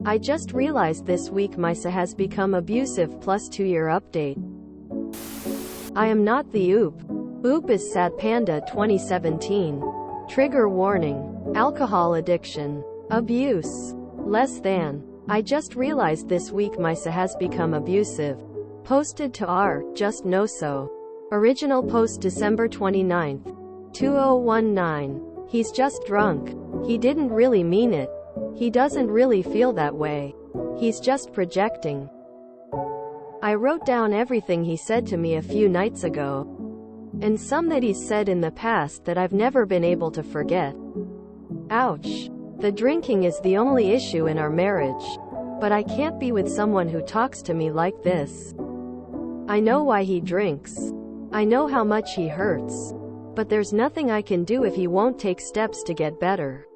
I just realized this week my SA has become abusive plus 2-year update. I am not the OOP. OOP is Sad Panda 2017. Trigger warning. Alcohol addiction. Abuse. Less than. I just realized this week my SA has become abusive. Posted to R. Just Know So. Original post December 29th. 2019. He's just drunk. He didn't really mean it. He doesn't really feel that way. He's just projecting. I wrote down everything he said to me a few nights ago. And some that he's said in the past that I've never been able to forget. Ouch. The drinking is the only issue in our marriage. But I can't be with someone who talks to me like this. I know why he drinks. I know how much he hurts. But there's nothing I can do if he won't take steps to get better.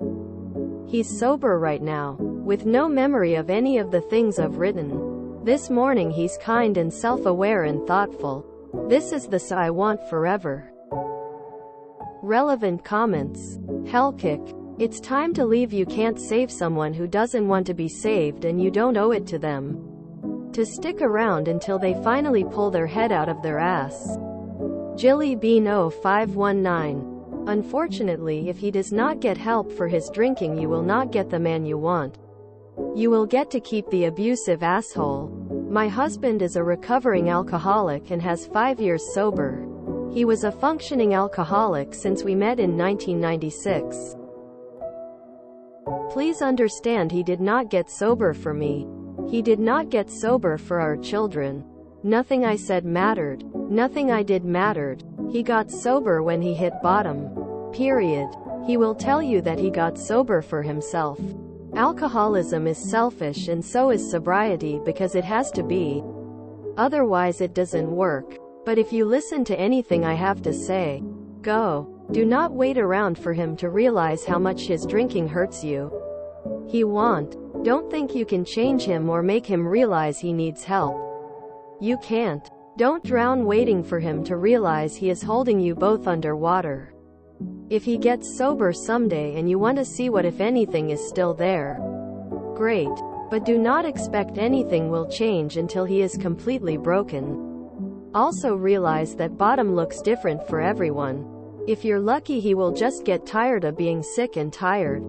He's sober right now, with no memory of any of the things I've written. This morning he's kind and self-aware and thoughtful. This is the SA I want forever. Relevant comments. Hellkick. It's time to leave. You can't save someone who doesn't want to be saved, and you don't owe it to them to stick around until they finally pull their head out of their ass. Jilly Bean 0519. Unfortunately, if he does not get help for his drinking, you will not get the man you want. You will get to keep the abusive asshole. My husband is a recovering alcoholic and has 5 years sober. He was a functioning alcoholic since we met in 1996. Please understand, he did not get sober for me. He did not get sober for our children. Nothing I said mattered. Nothing I did mattered. He got sober when he hit bottom. Period. He will tell you that he got sober for himself. Alcoholism is selfish, and so is sobriety, because it has to be. Otherwise it doesn't work. But if you listen to anything I have to say, go. Do not wait around for him to realize how much his drinking hurts you. He won't. Don't think you can change him or make him realize he needs help. You can't. Don't drown waiting for him to realize he is holding you both underwater. If he gets sober someday and you want to see what, if anything, is still there, great. But do not expect anything will change until he is completely broken. Also realize that bottom looks different for everyone. If you're lucky, he will just get tired of being sick and tired.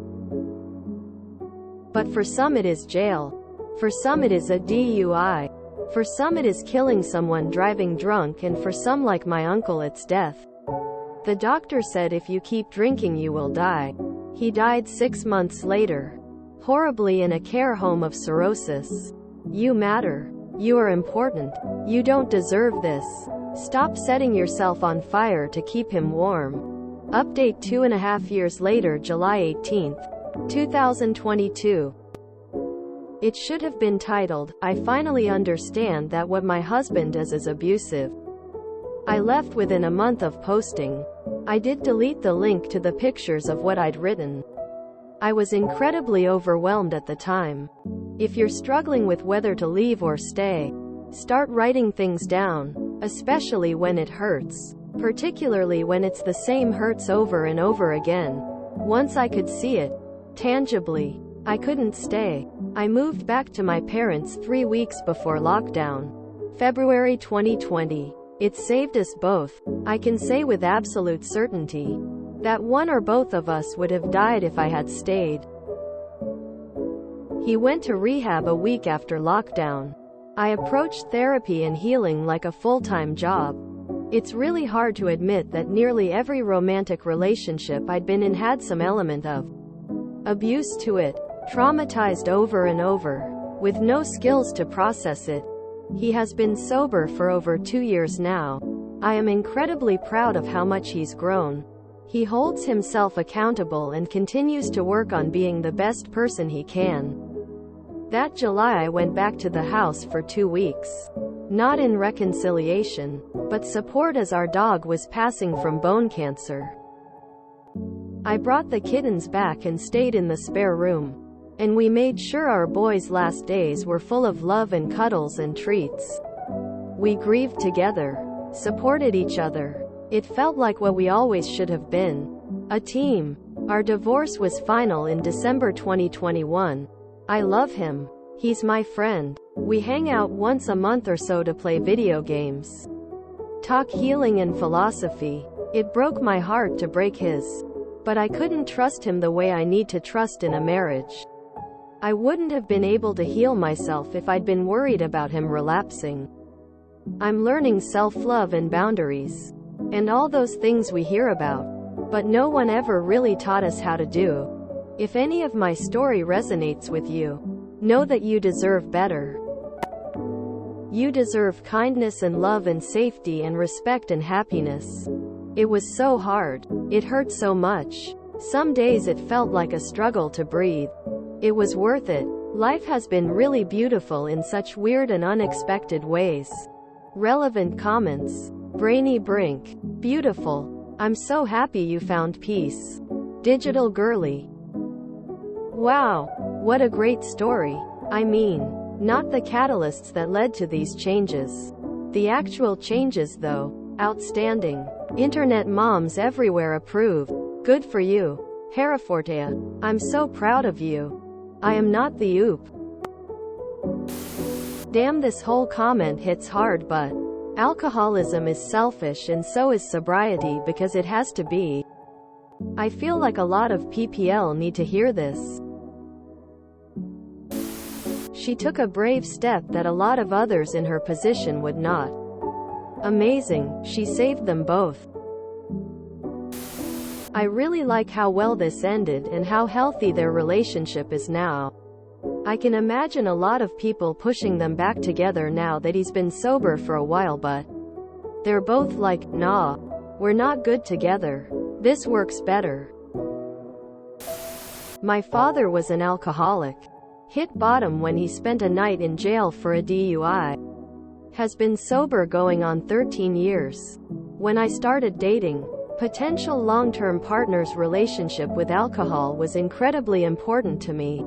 But for some it is jail. For some it is a DUI. For some it is killing someone driving drunk, and for some, like my uncle, it's death. The doctor said if you keep drinking you will die. He died 6 months later. Horribly, in a care home of cirrhosis. You matter. You are important. You don't deserve this. Stop setting yourself on fire to keep him warm. Update 2.5 years later, July 18th, 2022. It should have been titled, I finally understand that what my husband does is abusive. I left within a month of posting. I did delete the link to the pictures of what I'd written. I was incredibly overwhelmed at the time. If you're struggling with whether to leave or stay, start writing things down, especially when it hurts. Particularly when it's the same hurts over and over again. Once I could see it, tangibly, I couldn't stay. I moved back to my parents 3 weeks before lockdown. February 2020. It saved us both. I can say with absolute certainty that one or both of us would have died if I had stayed. He went to rehab a week after lockdown. I approached therapy and healing like a full-time job. It's really hard to admit that nearly every romantic relationship I'd been in had some element of abuse to it. Traumatized over and over, with no skills to process it. He has been sober for over 2 years now. I am incredibly proud of how much he's grown. He holds himself accountable and continues to work on being the best person he can. That July I went back to the house for 2 weeks. Not in reconciliation, but support, as our dog was passing from bone cancer. I brought the kittens back and stayed in the spare room. And we made sure our boys' last days were full of love and cuddles and treats. We grieved together, supported each other. It felt like what we always should have been. A team. Our divorce was final in December 2021. I love him. He's my friend. We hang out once a month or so to play video games. Talk healing and philosophy. It broke my heart to break his. But I couldn't trust him the way I need to trust in a marriage. I wouldn't have been able to heal myself if I'd been worried about him relapsing. I'm learning self-love and boundaries. And all those things we hear about. But no one ever really taught us how to do. If any of my story resonates with you, know that you deserve better. You deserve kindness and love and safety and respect and happiness. It was so hard. It hurt so much. Some days it felt like a struggle to breathe. It was worth it. Life has been really beautiful in such weird and unexpected ways. Relevant comments. Brainy Brink. Beautiful. I'm so happy you found peace. Digital Girly. Wow. What a great story. I mean, not the catalysts that led to these changes. The actual changes though. Outstanding. Internet moms everywhere approve. Good for you. Herafortea. I'm so proud of you. I am not the oop. Damn, this whole comment hits hard, but alcoholism is selfish and so is sobriety because it has to be. I feel like a lot of PPL need to hear this. She took a brave step that a lot of others in her position would not. Amazing, she saved them both. I really like how well this ended and how healthy their relationship is now. I can imagine a lot of people pushing them back together now that he's been sober for a while, but they're both like, nah, we're not good together. This works better. My father was an alcoholic. Hit bottom when he spent a night in jail for a DUI. Has been sober going on 13 years. When I started dating, potential long-term partner's relationship with alcohol was incredibly important to me.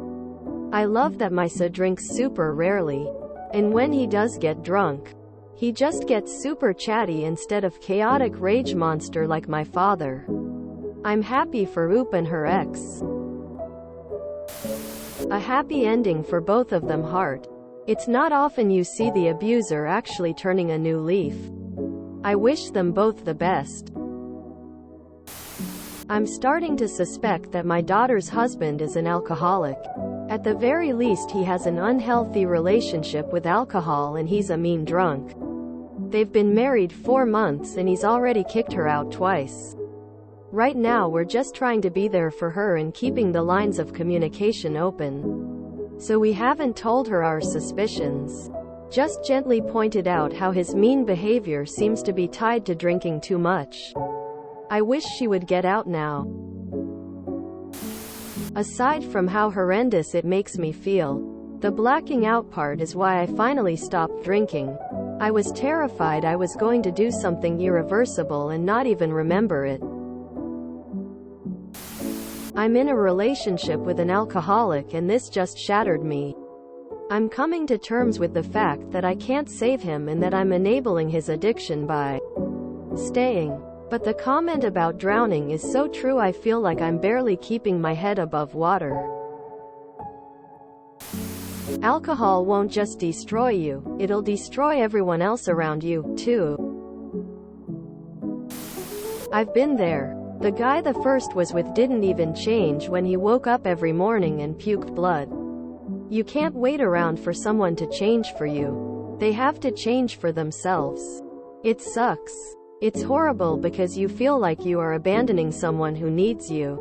I love that my son drinks super rarely. And when he does get drunk, he just gets super chatty instead of chaotic rage monster like my father. I'm happy for Oop and her ex. A happy ending for both of them. Heart. It's not often you see the abuser actually turning a new leaf. I wish them both the best. I'm starting to suspect that my daughter's husband is an alcoholic. At the very least he has an unhealthy relationship with alcohol and he's a mean drunk. They've been married 4 months and he's already kicked her out twice. Right now we're just trying to be there for her and keeping the lines of communication open. So we haven't told her our suspicions. Just gently pointed out how his mean behavior seems to be tied to drinking too much. I wish she would get out now. Aside from how horrendous it makes me feel, the blacking out part is why I finally stopped drinking. I was terrified I was going to do something irreversible and not even remember it. I'm in a relationship with an alcoholic and this just shattered me. I'm coming to terms with the fact that I can't save him and that I'm enabling his addiction by staying. But the comment about drowning is so true. I feel like I'm barely keeping my head above water. Alcohol won't just destroy you, it'll destroy everyone else around you, too. I've been there. The guy the first was with didn't even change when he woke up every morning and puked blood. You can't wait around for someone to change for you. They have to change for themselves. It sucks. It's horrible because you feel like you are abandoning someone who needs you.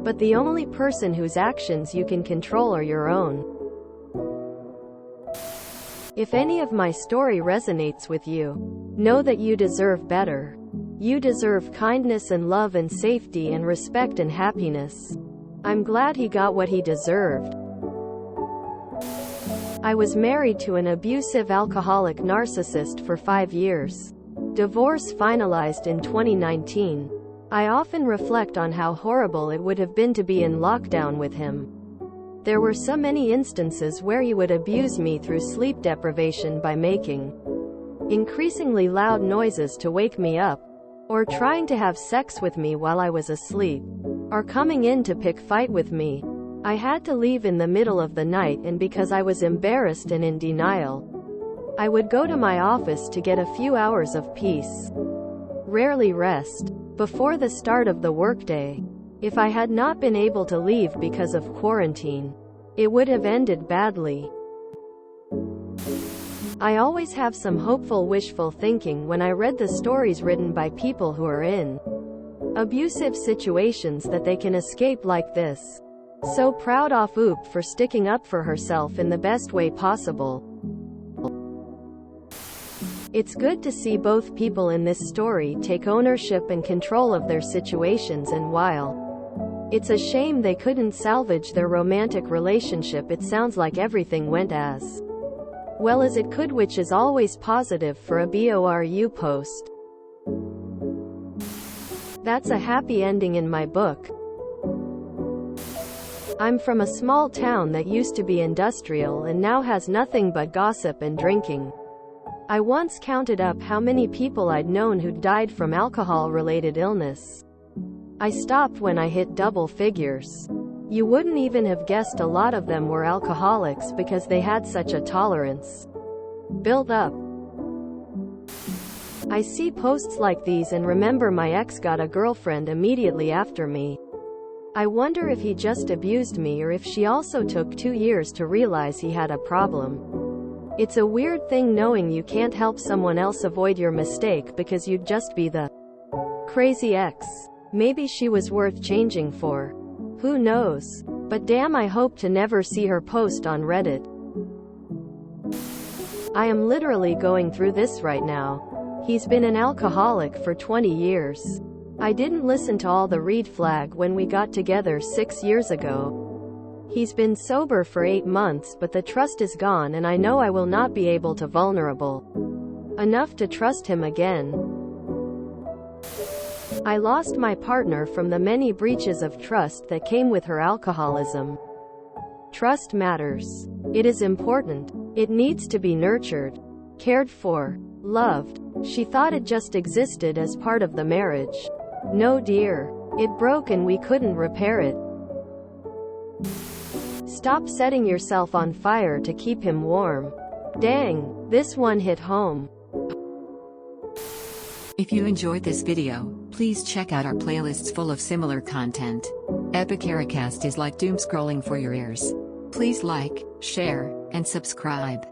But the only person whose actions you can control are your own. If any of my story resonates with you, know that you deserve better. You deserve kindness and love and safety and respect and happiness. I'm glad he got what he deserved. I was married to an abusive alcoholic narcissist for 5 years. Divorce finalized in 2019. I often reflect on how horrible it would have been to be in lockdown with him. There were so many instances where he would abuse me through sleep deprivation by making increasingly loud noises to wake me up, or trying to have sex with me while I was asleep, or coming in to pick fight with me. I had to leave in the middle of the night, and because I was embarrassed and in denial, I would go to my office to get a few hours of peace. Rarely rest. Before the start of the workday. If I had not been able to leave because of quarantine, it would have ended badly. I always have some hopeful wishful thinking when I read the stories written by people who are in abusive situations that they can escape like this. So proud of Oop for sticking up for herself in the best way possible. It's good to see both people in this story take ownership and control of their situations, and while it's a shame they couldn't salvage their romantic relationship, it sounds like everything went as well as it could, which is always positive for a BORU post. That's a happy ending in my book. I'm from a small town that used to be industrial and now has nothing but gossip and drinking. I once counted up how many people I'd known who'd died from alcohol-related illness. I stopped when I hit double figures. You wouldn't even have guessed a lot of them were alcoholics because they had such a tolerance built up. I see posts like these and remember my ex got a girlfriend immediately after me. I wonder if he just abused me or if she also took 2 years to realize he had a problem. It's a weird thing knowing you can't help someone else avoid your mistake because you'd just be the crazy ex. Maybe she was worth changing for. Who knows? But damn, I hope to never see her post on Reddit. I am literally going through this right now. He's been an alcoholic for 20 years. I didn't listen to all the red flag when we got together 6 years ago. He's been sober for 8 months, but the trust is gone, and I know I will not be able to vulnerable enough to trust him again. I lost my partner from the many breaches of trust that came with her alcoholism. Trust matters. It is important. It needs to be nurtured, cared for, loved. She thought it just existed as part of the marriage. No dear. It broke and we couldn't repair it. Stop setting yourself on fire to keep him warm. Dang, this one hit home. If you enjoyed this video, please check out our playlists full of similar content. Epic Ericast is like doom scrolling for your ears. Please like, share, and subscribe.